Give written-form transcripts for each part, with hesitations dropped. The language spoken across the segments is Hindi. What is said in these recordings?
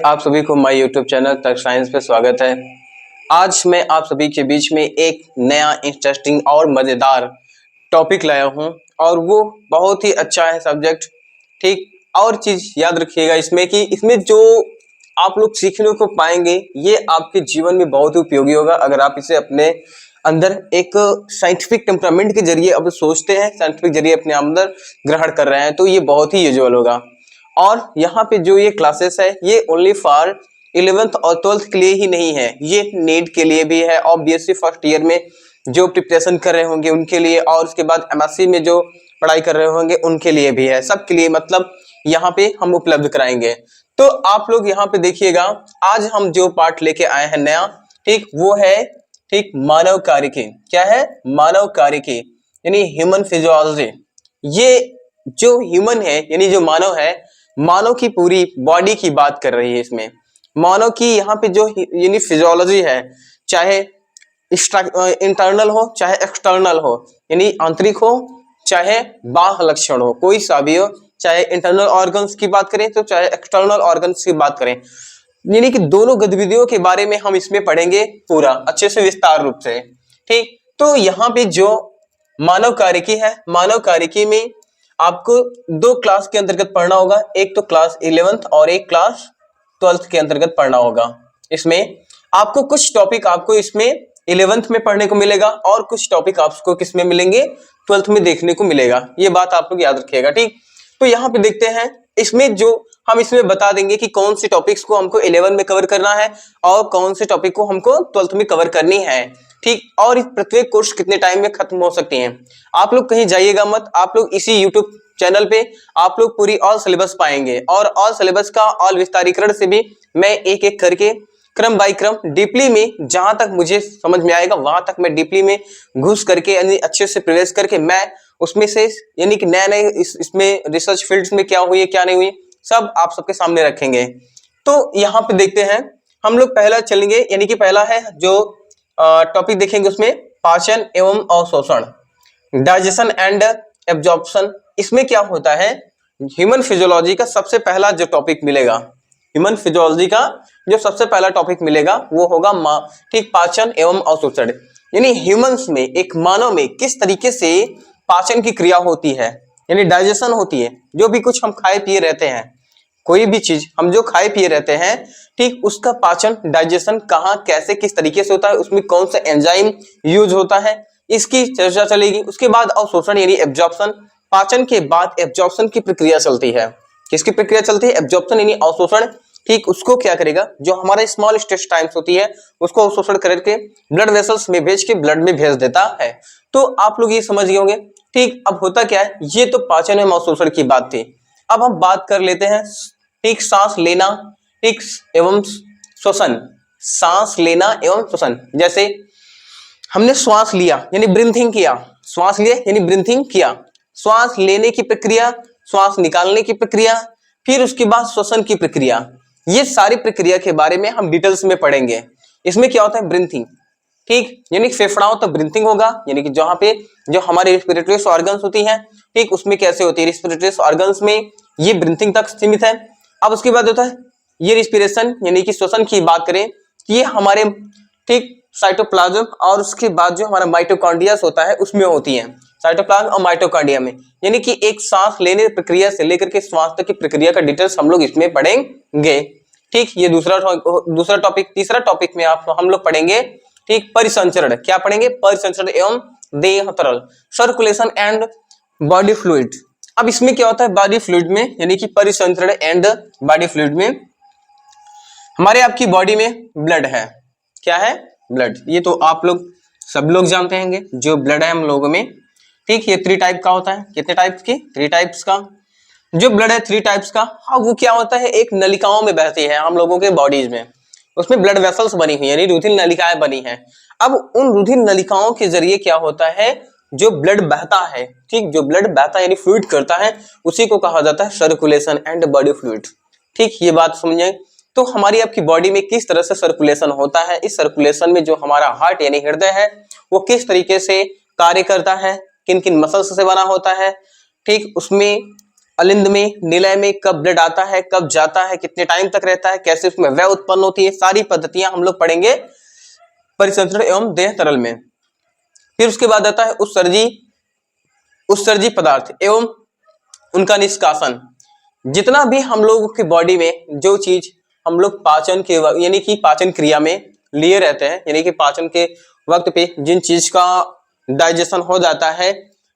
आप सभी को माय यूट्यूब चैनल तक साइंस पे स्वागत है। आज मैं आप सभी के बीच में एक नया इंटरेस्टिंग और मज़ेदार टॉपिक लाया हूं और वो बहुत ही अच्छा है सब्जेक्ट। ठीक, और चीज़ याद रखिएगा इसमें कि इसमें जो आप लोग सीखने को पाएंगे ये आपके जीवन में बहुत ही उपयोगी होगा। अगर आप इसे अपने अंदर एक साइंटिफिक टेम्परामेंट के जरिए अब सोचते हैं, साइंटिफिक जरिए अपने अंदर ग्रहण कर रहे हैं तो ये बहुत ही यूजुअल होगा। और यहाँ पे जो ये क्लासेस है ये ओनली फॉर 11th और 12th के लिए ही नहीं है, ये नीट के लिए भी है और बीएससी फर्स्ट ईयर में जो प्रिपरेशन कर रहे होंगे उनके लिए, और उसके बाद एमएससी में जो पढ़ाई कर रहे होंगे उनके लिए भी है, सबके लिए मतलब यहाँ पे हम उपलब्ध कराएंगे। तो आप लोग यहाँ पे देखिएगा, आज हम जो पार्ट लेके आए हैं नया, ठीक, वो है ठीक मानव कार्यकी। क्या है? मानव कार्यकी यानी ह्यूमन फिजियोलॉजी। ये जो ह्यूमन है यानी जो मानव है, मानव की पूरी बॉडी की बात कर रही है। इसमें मानव की यहाँ पे जो यानी फिजियोलॉजी है, चाहे इंटरनल हो चाहे एक्सटर्नल हो, यानी आंतरिक हो चाहे बाह्य लक्षण हो, कोई सा भी हो, चाहे इंटरनल ऑर्गन्स की बात करें तो चाहे एक्सटर्नल ऑर्गन्स की बात करें, यानी कि दोनों गतिविधियों के बारे में हम इसमें पढ़ेंगे पूरा अच्छे से विस्तार रूप से। ठीक, तो यहाँ पे जो मानव कार्यकी है, मानव कार्यकी में आपको दो क्लास के अंतर्गत पढ़ना होगा, एक तो क्लास 11th और एक क्लास 12th के अंतर्गत पढ़ना होगा। इसमें आपको कुछ टॉपिक आपको इसमें 11th में पढ़ने को मिलेगा और कुछ टॉपिक आपको किस में मिलेंगे, 12th में देखने को मिलेगा। ये बात आप लोग याद रखिएगा। ठीक, तो यहाँ पे देखते हैं, इसमें जो हम इसमें बता देंगे कि कौन से टॉपिक्स को हमको 11 में कवर करना है और कौन से टॉपिक को हमको 12th में कवर करनी है। ठीक, और इस प्रत्येक कोर्स कितने टाइम में खत्म हो सकती हैं। आप लोग कहीं जाइएगा मत, आप लोग इसी यूट्यूब चैनल पे आप लोग पूरी ऑल सिलेबस पाएंगे और ऑल सिलेबस का ऑल विस्तारीकरण से भी मैं एक एक करके क्रम बाय क्रम डीपली में जहां तक मुझे समझ में आएगा वहां तक मैं डीपली में घुस करके यानी अच्छे से प्रवेश करके मैं उसमें से यानी कि नए नए इसमें रिसर्च फील्ड्स में क्या हुई है क्या नहीं हुई सब आप सबके सामने रखेंगे। तो यहाँ पे देखते हैं, हम लोग पहला चलेंगे, यानी कि पहला है जो टॉपिक देखेंगे उसमें पाचन एवं अवशोषण, डाइजेशन एंड एब्जॉर्प्शन। इसमें क्या होता है, ह्यूमन फिजियोलॉजी का सबसे पहला जो टॉपिक मिलेगा, ह्यूमन फिजियोलॉजी का जो सबसे पहला टॉपिक मिलेगा वो होगा ठीक पाचन एवं अवशोषण, यानी ह्यूमंस में, एक मानव में किस तरीके से पाचन की क्रिया होती है, यानी डाइजेशन होती है। जो भी कुछ हम खाए पिए रहते हैं, कोई भी चीज हम जो खाए पिए रहते हैं, ठीक, उसका पाचन डाइजेशन कहाँ कैसे किस तरीके से होता है, उसमें कौन सा एंजाइम यूज होता है, इसकी चर्चा चलेगी। उसके बाद अवशोषण यानी एब्जॉर्प्शन, पाचन के बाद एब्जॉर्प्शन की प्रक्रिया चलती है। किसकी प्रक्रिया चलती है? एब्जॉर्प्शन यानी अवशोषण। ठीक, उसको क्या करेगा, जो हमारा स्मॉल इंटेस्टाइन्स होती है उसको अवशोषण करके ब्लड वेसल्स में भेज के ब्लड में भेज देता है। तो आप लोग ये समझ गए होंगे। ठीक, अब होता क्या है, ये तो पाचन एवं अवशोषण की बात थी। अब हम बात कर लेते हैं ठीक सांस लेना ठीक एवं श्वसन, सांस लेना एवं श्वसन। जैसे हमने श्वास लिया यानी ब्रीथिंग किया, श्वास लिया यानी ब्रीथिंग किया, श्वास लेने की प्रक्रिया, श्वास निकालने की प्रक्रिया, फिर उसके बाद श्वसन की प्रक्रिया, ये सारी प्रक्रिया के बारे में हम डिटेल्स में पढ़ेंगे। इसमें क्या होता है, ब्रीथिंग। ठीक, यानी फेफड़ाओं तक ब्रीथिंग होगा, यानी कि जहां पे जो हमारे रेस्पिरेटरी ऑर्गन्स होती हैं, ठीक, उसमें कैसे होती है, रेस्पिरेटरी ऑर्गन्स में ये ब्रीथिंग तक सीमित है। अब उसके बाद होता है ये रिस्पिरेशन यानी कि श्वसन की बात करें, ये हमारे ठीक साइटोप्लाज्म और उसके बाद जो हमारा माइटोकॉन्ड्रिया होता है उसमें होती है, साइटोप्लाज्म और माइटोकॉन्ड्रिया में। यानी कि एक सांस लेने प्रक्रिया से लेकर के श्वास तक की प्रक्रिया का डिटेल्स हम लोग इसमें पढ़ेंगे। ठीक, ये दूसरा टॉपिक। तीसरा टॉपिक में हम लोग पढ़ेंगे ठीक परिसंचरण। क्या पढ़ेंगे? परिसंचरण एवं देह तरल, सर्कुलेशन एंड बॉडी फ्लूइड। अब इसमें क्या होता है, बॉडी फ्लूइड में, यानी कि परिसंचरण एंड बॉडी फ्लूइड में हमारे आपकी बॉडी में ब्लड है। क्या है? ब्लड। ये तो आप लोग सब लोग जानते हैं जो ब्लड है हम लोगों में। ठीक, ये 3 टाइप का होता है। कितने टाइप्स की? 3 टाइप्स का जो ब्लड है, 3 टाइप्स का। हाँ, वो क्या होता है, एक नलिकाओं में बहती है हम लोगों के बॉडीज में, उसमें ब्लड वेसल्स बनी हुई है यानी रुधिर नलिकाएं बनी हैं। अब उन रुधिर नलिकाओं के जरिए क्या होता है, जो ब्लड बहता है, ठीक, जो ब्लड बहता है यानी फ्लूइड करता है, उसी को कहा जाता है सर्कुलेशन एंड बॉडी फ्लूइड। ठीक, ये बात समझे। तो हमारी आपकी बॉडी में किस तरह से सर्कुलेशन होता है, इस सर्कुलेशन में जो हमारा हार्ट यानी हृदय है वो किस तरीके से कार्य करता है, किन किन मसल्स से बना होता है, ठीक, उसमें अलिंद में, निलय में कब ब्लड आता है, कब जाता है, कितने टाइम तक रहता है, कैसे उसमें व्यय उत्पन्न होती है, सारी पद्धतियां हम लोग पढ़ेंगे परिसंचरण एवं देह तरल में। फिर उसके बाद आता है उत्सर्जी पदार्थ एवं उनका निष्कासन। जितना भी हम लोगों की बॉडी में जो चीज हम लोग पाचन के यानी कि पाचन क्रिया में लिए रहते हैं, यानी कि पाचन के वक्त पे जिन चीज का डाइजेशन हो जाता है,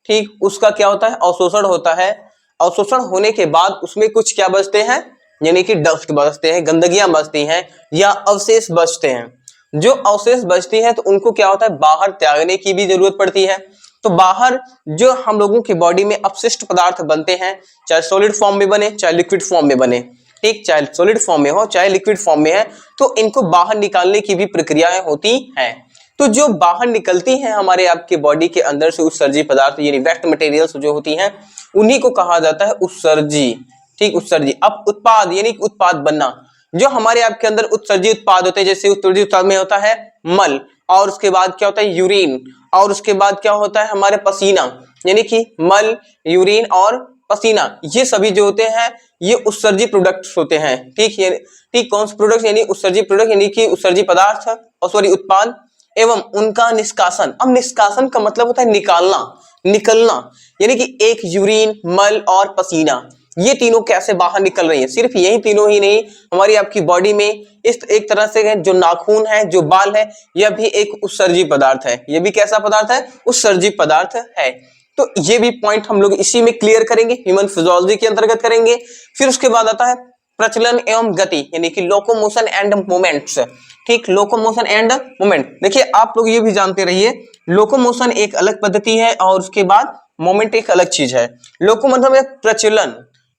ठीक, उसका क्या होता है, अवशोषण होता है। अवशोषण होने के बाद उसमें कुछ क्या बचते हैं, यानी कि डस्ट बचते हैं, गंदगियां बचती हैं या अवशेष बचते हैं। जो अवशेष बचती हैं तो उनको क्या होता है, बाहर त्यागने की भी जरूरत पड़ती है। तो बाहर जो हम लोगों की बॉडी में अपशिष्ट पदार्थ बनते हैं, चाहे सॉलिड फॉर्म में बने चाहे लिक्विड फॉर्म में बने, ठीक, चाहे सॉलिड फॉर्म में हो चाहे लिक्विड फॉर्म में है, तो इनको बाहर निकालने की भी प्रक्रियाएं होती हैं। तो जो बाहर निकलती हैं हमारे आपके बॉडी के अंदर से उत्सर्जी पदार्थ यानी वेस्ट मटेरियल्स जो होती हैं, उन्हीं को कहा जाता है उत्सर्जी, ठीक, उत्सर्जी। अब उत्पाद यानी उत्पाद बनना, जो हमारे आपके अंदर उत्सर्जी उत्पाद होते हैं, जैसे उत्सर्जी उत्पाद में होता है मल, और उसके बाद क्या होता है यूरिन, और उसके बाद क्या होता है हमारे पसीना, यानी कि मल, यूरिन और पसीना, ये सभी जो होते हैं ये उत्सर्जी प्रोडक्ट्स होते हैं, ठीक है, ठीक, कौन से प्रोडक्ट यानी उत्सर्जी प्रोडक्ट यानी कि उत्सर्जी पदार्थ और सॉरी उत्पाद एवं उनका निष्कासन। अब निष्कासन का मतलब होता है निकालना, निकलना, यानी कि एक यूरिन, मल और पसीना, ये तीनों कैसे बाहर निकल रही है। सिर्फ यही तीनों ही नहीं, हमारी आपकी बॉडी में इस एक तरह से जो नाखून है, जो बाल है, यह भी एक उत्सर्जी पदार्थ है। यह भी कैसा पदार्थ है, उत्सर्जी पदार्थ है। तो ये भी पॉइंट हम लोग इसी में क्लियर करेंगे, ह्यूमन फिजियोलॉजी के अंतर्गत करेंगे। फिर उसके बाद आता है प्रचलन एवं गति, यानी कि लोकोमोशन एंड मूवमेंट्स, ठीक, लोकोमोशन एंड मूवमेंट। देखिए आप लोग ये भी जानते रहिए, लोकोमोशन एक अलग पद्धति है और उसके बाद मोमेंट एक अलग चीज है। लोकोमोशन मतलब प्रचलन,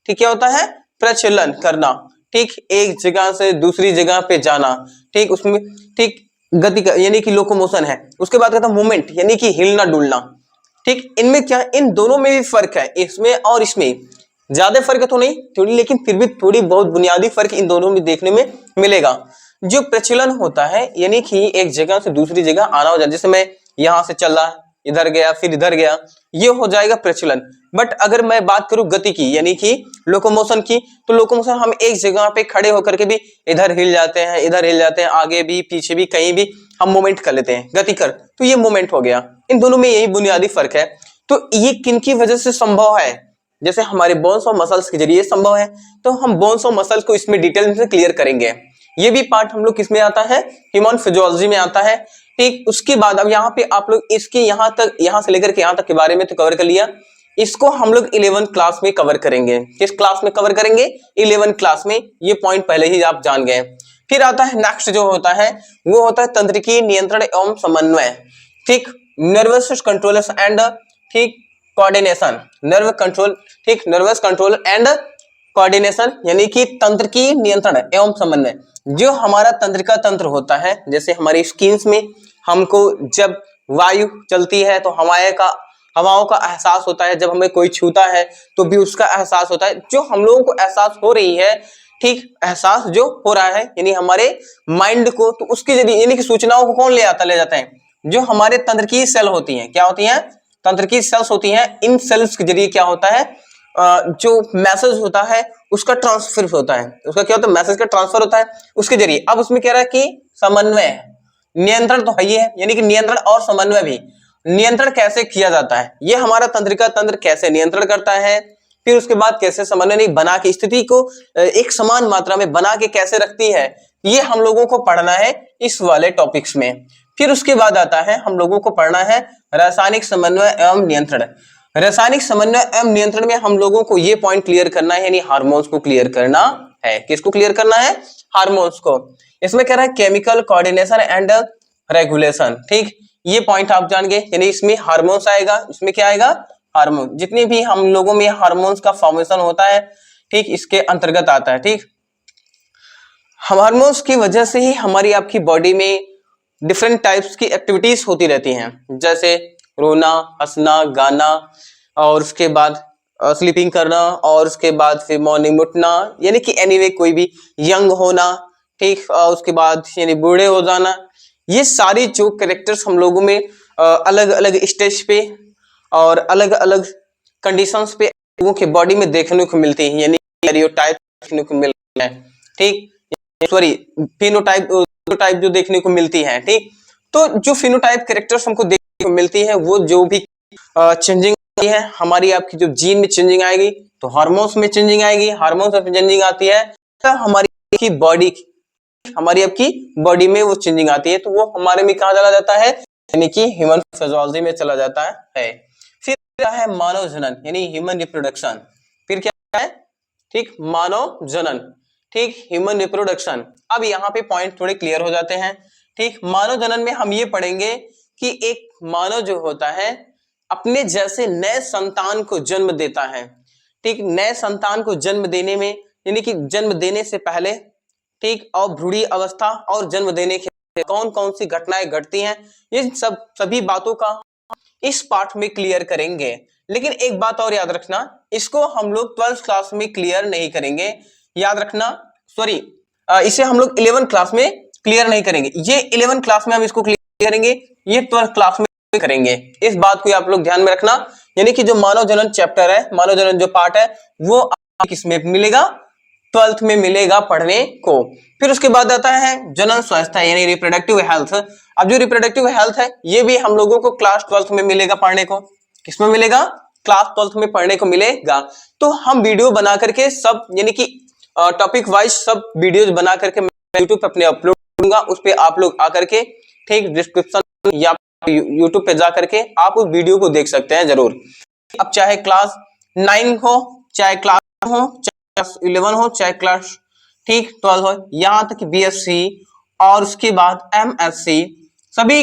ठीक, क्या होता है, प्रचलन करना, ठीक, एक जगह से दूसरी जगह पे जाना, ठीक, उसमें ठीक गति यानी कि लोकोमोशन है। उसके बाद कहता है मूवमेंट यानी कि हिलना डुलना, ठीक, इनमें क्या, इन दोनों में भी फर्क है, इसमें और इसमें ज्यादा फर्क तो नहीं थोड़ी, लेकिन फिर भी थोड़ी बहुत बुनियादी फर्क इन दोनों में देखने में मिलेगा। जो प्रचलन होता है यानी कि एक जगह से दूसरी जगह आना हो जाए, जैसे मैं यहां से चला, इधर गया, फिर इधर गया, ये हो जाएगा प्रचलन। बट अगर मैं बात करूं गति की यानी कि लोकोमोशन की, तो लोकोमोशन हम एक जगह पे खड़े होकर के भी इधर हिल जाते हैं, इधर हिल जाते हैं, आगे भी पीछे भी कहीं भी हम मूवमेंट कर लेते हैं, गति कर, तो ये मूवमेंट हो गया। इन दोनों में यही बुनियादी फर्क है। तो ये किन की वजह से संभव है, जैसे हमारे बोन्स और मसल्स के जरिए संभव है, तो हम बोन्स और मसल्स को इसमें डिटेल में क्लियर करेंगे। ये भी पार्ट हम लोग किसमें आता है, ह्यूमन फिजियोलॉजी में आता है, ठीक। उसके बाद अब यहाँ पे आप लोग इसके यहाँ तक, यहाँ से लेकर के यहाँ तक के बारे में तो कवर कर लिया, इसको हम लोग 11th क्लास में कवर करेंगे। किस क्लास में कवर करेंगे, 11th क्लास में, ये पॉइंट पहले ही आप जान गए। फिर आता है नेक्स्ट जो होता है वो होता है तंत्रिकीय नियंत्रण एवं समन्वय, ठीक, नर्वस कंट्रोल एंड, ठीक, कोऑर्डिनेशन, नर्व कंट्रोल, ठीक, नर्वस कंट्रोल एंड कोऑर्डिनेशन, यानी कि तंत्रिकीय नियंत्रण एवं समन्वय। जो हमारा तंत्रिका तंत्र होता है, जैसे हमारी स्किन्स में हमको जब वायु चलती है तो हवाओं का एहसास होता है, जब हमें कोई छूता है तो भी उसका एहसास होता है। जो हम लोगों को एहसास हो रही है, ठीक, एहसास जो हो रहा है यानी हमारे माइंड को, तो उसके जरिए यानी कि सूचनाओं को कौन ले जाता है, जो हमारे तंत्रिकीय सेल होती हैं, क्या होती हैं, तंत्रिकीय सेल्स होती हैं। इन सेल्स के जरिए क्या होता है, जो मैसेज होता है उसका ट्रांसफर होता है, उसका क्या होता है, मैसेज का ट्रांसफर होता है उसके जरिए। अब उसमें कह रहा है कि समन्वय, नियंत्रण तो है ही है, यानी कि नियंत्रण और समन्वय भी। नियंत्रण कैसे किया जाता है, ये हमारा तंत्रिका तंत्र कैसे नियंत्रण करता है, फिर उसके बाद कैसे समन्वय नहीं बना के स्थिति को एक समान मात्रा में बना के कैसे रखती है, ये हम लोगों को पढ़ना है इस वाले टॉपिक्स में। फिर उसके बाद आता है हम लोगों को पढ़ना है रासायनिक समन्वय एवं नियंत्रण। रासायनिक समन्वय एवं नियंत्रण में हम लोगों को ये पॉइंट क्लियर करना है, यानी हार्मोन्स को क्लियर करना है। किसको क्लियर करना है, हार्मोन्स को। इसमें कह रहा है केमिकल कोऑर्डिनेशन एंड रेगुलेशन, ठीक, ये पॉइंट आप जान गए, यानी इसमें हार्मोन्स आएगा, इसमें क्या आएगा, हार्मोन। जितने भी हम लोगों में हार्मोन्स का फॉर्मेशन होता है, ठीक, इसके अंतर्गत आता है, ठीक। हार्मोन्स की वजह से ही हमारी आपकी बॉडी में डिफरेंट टाइप्स की एक्टिविटीज होती रहती हैं, जैसे रोना, हंसना, गाना, और उसके बाद स्लीपिंग करना, और उसके बाद फिर मॉर्निंग उठना, यानी कि एनीवे कोई भी यंग होना, ठीक, उसके बाद यानी बूढ़े हो जाना। ये सारी जो कैरेक्टर्स हम लोगों में अलग अलग स्टेज पे और अलग अलग कंडीशंस पे लोगों के बॉडी में देखने को मिलती है, यानी कैरियोटाइप देखने को मिल रहा है, ठीक, सॉरी फिनोटाइप जो देखने को मिलती है, ठीक। तो जो फिनोटाइप कैरेक्टर्स हमको देखने को मिलती है वो जो भी चेंजिंग है हमारी आपकी जो जीन में चेंजिंग आएगी तो हार्मोन्स में चेंजिंग आएगी, हार्मोन्स में चेंजिंग आती है तो हमारी आपकी बॉडी में वो चेंजिंग आती है, तो वो हमारे में कहाँ चला जाता है, यानी कि ह्यूमन फिजियोलॉजी में चला जाता है। फिर क्या है मानव जनन यानी ह्यूमन रिप्रोडक्शन, फिर क्या है, ठीक, मानव जनन, ठीक, ह्यूमन रिप्रोडक्शन। अब यहाँ पे पॉइंट थोड़े क्लियर हो जाते हैं, ठीक। मानव जनन में हम ये पढ़ेंगे कि एक मानव जो होता है अपने जैसे नए संतान को जन्म देता है, ठीक। नए संतान को जन्म देने में यानी कि जन्म देने से पहले, ठीक, और भ्रूणी अवस्था और जन्म देने के कौन कौन सी घटनाएं घटती हैं, ये सभी बातों का इस पाठ में क्लियर करेंगे। लेकिन एक बात और याद रखना, इसको हम लोग 12th क्लास में क्लियर नहीं करेंगे, याद रखना, सॉरी इसे हम लोग 11th क्लास में क्लियर नहीं करेंगे, ये 11th क्लास में हम इसको क्लियर करेंगे, ये 12th क्लास में करेंगे। इस बात को आप लोग ध्यान में रखना, यानी कि जो मानव जनन चैप्टर है, मानव जनन जो पार्ट है वो किसमें मिलेगा, 12th में मिलेगा पढ़ने को। फिर उसके बाद आता है जनन स्वास्थ्य यानी रिप्रोडक्टिव हेल्थ। अब जो रिप्रोडक्टिव हेल्थ है ये भी हम लोगों को क्लास 12th में मिलेगा पढ़ने को, किसमें मिलेगा, क्लास 12th में पढ़ने को मिलेगा। तो हम वीडियो बना करके सब यानी कि टॉपिक वाइज सब वीडियोज बना करके मैं यूट्यूब पे अपने अपलोड करूंगा, उस पे आप लोग आकर के, ठीक, डिस्क्रिप्शन या यूट्यूब पे जा करके आप उस वीडियो को देख सकते हैं जरूर। अब चाहे क्लास 9 हो, चाहे क्लास हो, क्लास 11 हो, चाहे क्लास, ठीक, 12 हो, यहाँ तक बीएससी और उसके बाद एमएससी सभी,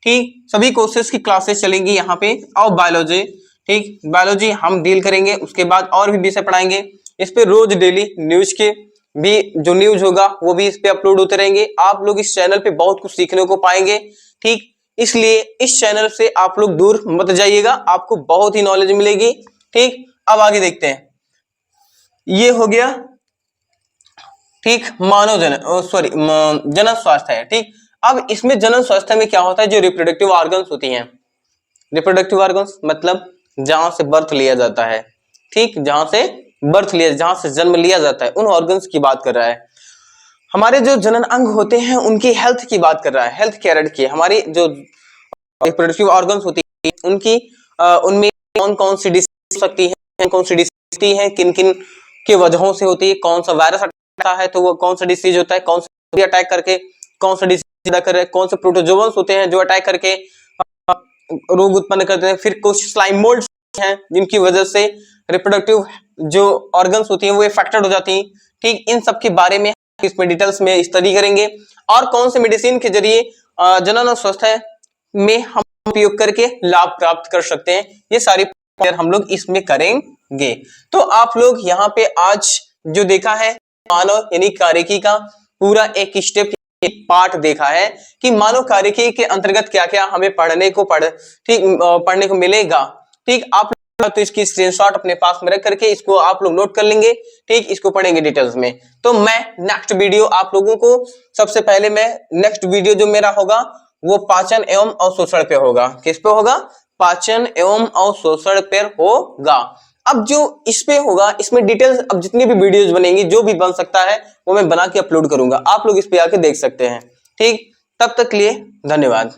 ठीक, सभी कोर्सेज की क्लासेस चलेंगी यहाँ पे। और बायोलॉजी, ठीक, बायोलॉजी हम डील करेंगे, उसके बाद और भी विषय पढ़ाएंगे। इस पे रोज डेली न्यूज के भी जो न्यूज होगा वो भी इस पे अपलोड होते रहेंगे। आप लोग इस चैनल पे बहुत कुछ सीखने को पाएंगे, ठीक, इसलिए इस चैनल से आप लोग दूर मत जाइएगा, आपको बहुत ही नॉलेज मिलेगी, ठीक। अब आगे देखते हैं, ये हो गया, ठीक, मानव जनन, सॉरी जनन स्वास्थ्य है, ठीक। अब इसमें जनन स्वास्थ्य में क्या होता है, जो रिप्रोडक्टिव ऑर्गन्स होती हैं, रिप्रोडक्टिव ऑर्गन्स मतलब जहां से बर्थ लिया जाता है, ठीक, जहां से जन्म लिया जाता है, उन ऑर्गन्स की बात कर रहा है। हमारे जो जनन अंग होते हैं उनकी हेल्थ की बात कर रहा है, हेल्थ केयर की। हमारी जो रिप्रोडक्टिव ऑर्गन्स होती है उनकी उनमें कौन कौन सी डिसीज हो सकती है, कौन सी डिसीज है, किन किन के वजहों से होती है, कौन सा वायरस आता है तो वो कौन सा डिसीज होता है, कौन सा अटैक करके कौन सा डिसीज पैदा कर रहा है, कौन से प्रोटोजोअन्स होते हैं जो अटैक करके रोग उत्पन्न करते हैं। फिर कुछ स्लाइम मोल्ड्स हैं जिनकी वजह से रिप्रोडक्टिव जो ऑर्गन्स होती हैं वो इफेक्टेड हो जाती हैं, ठीक। इन सब के बारे में इसमें डिटेल्स में स्टडी करेंगे और कौन से मेडिसिन के जरिए जनन और स्वास्थ्य में हम उपयोग करके लाभ प्राप्त कर सकते हैं, ये सारी हम लोग इसमें करेंगे। तो आप लोग यहाँ पे आज जो देखा है मानव यानी कार्यकी का पूरा एक स्टेप पार्ट देखा है कि मानव कार्यकी के अंतर्गत क्या क्या हमें पढ़ने को मिलेगा, ठीक। आप लोग तो इसकी स्क्रीनशॉट अपने पास में रख करके इसको आप लोग नोट कर लेंगे, ठीक, इसको पढ़ेंगे डिटेल्स में। तो मैं नेक्स्ट वीडियो आप लोगों को सबसे पहले नेक्स्ट वीडियो जो मेरा होगा वो पाचन एवं अवशोषण पे होगा। किस पे होगा, पाचन एवं अवशोषण पे होगा। अब जो इस पे होगा इसमें डिटेल्स, अब जितनी भी वीडियोस बनेंगी जो भी बन सकता है वो मैं बना के अपलोड करूंगा, आप लोग इस पे आके देख सकते हैं, ठीक। तब तक के लिए धन्यवाद।